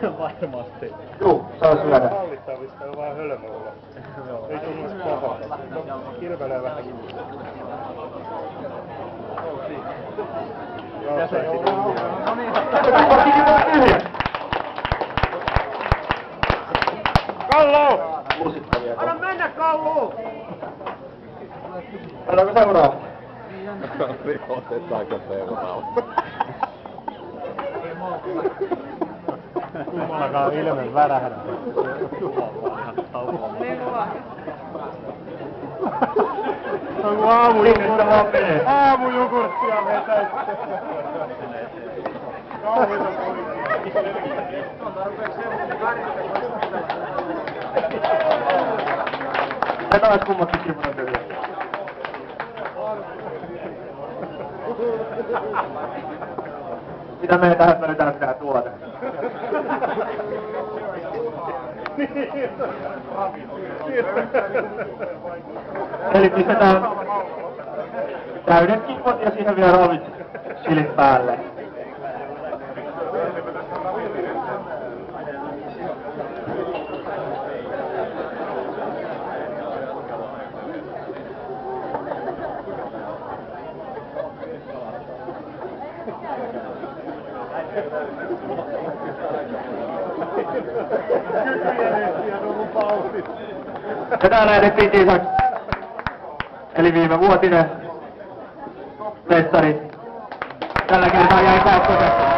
Varmasti. Juu, saa syödä. Hallittavista on vaan hölmö olla. Ei tunnu pahalta. Kirvelee vähän juttua. Kallo! Anna mennä, Kallu! Annako seuraava? Otetaanko seuraava? Kummallakaan ilme värähdä. Onko aamujogurttia vetäisi? Tätä olisi kummatkin kipunen tyhjä. Mitä meidän tähän välitään pitää tuoda? Eli pistetään täydet kipot ja siihen vielä ravit chilit päälle. Ja täällä edettiin kisaksi. Eli viimevuotinen mestari. Tällä kertaa jäi kakkoseksi.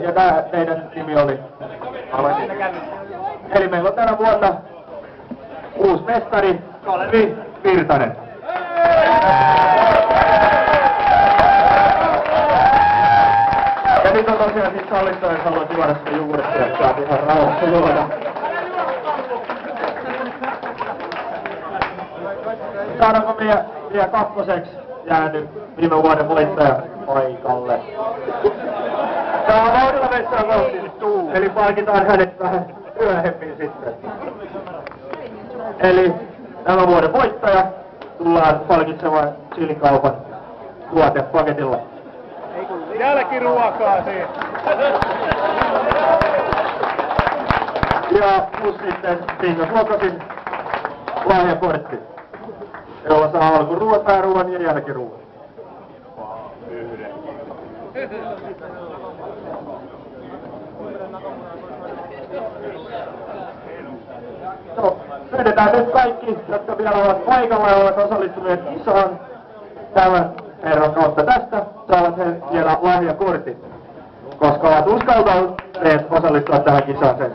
Ja tää teidän nimi oli? Eli meillä on tänä vuonna uusi mestari, Kalevi Virtanen. Ja nyt on tosiaan siis sallittu, jos haluat juoda sitä jogurttia, että saat ihan rauhassa juoda. Saadaanko vielä kakkoseksi jäänyt viime vuoden voittaja paikalle? Tää on vauhdilla messään kohti, eli palkitaan hänet vähän myöhemmin sitten. Eli tämän vuoden voittaja tullaan palkitsemaan chilikaupan tuotepaketilla. Jälkiruokaa siihen. Ja plus sitten Pingas Lokasin lahjakortti, jolla saa alkuruuan, pääruuan ja jälkiruuan. No, pyydetään nyt kaikki, jotka vielä ovat paikalla ja ovat osallistuneet kisaan tämän herran kautta tästä, saavat he vielä lahjakortit, koska ovat uskaltaneet osallistua tähän kisaan sen.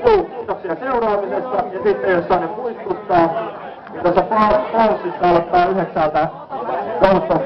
Kiitoksia seuraamisesta ja sitten jos saan muistuttaa, niin tuossa paussissa aloittaa 9 Ghost of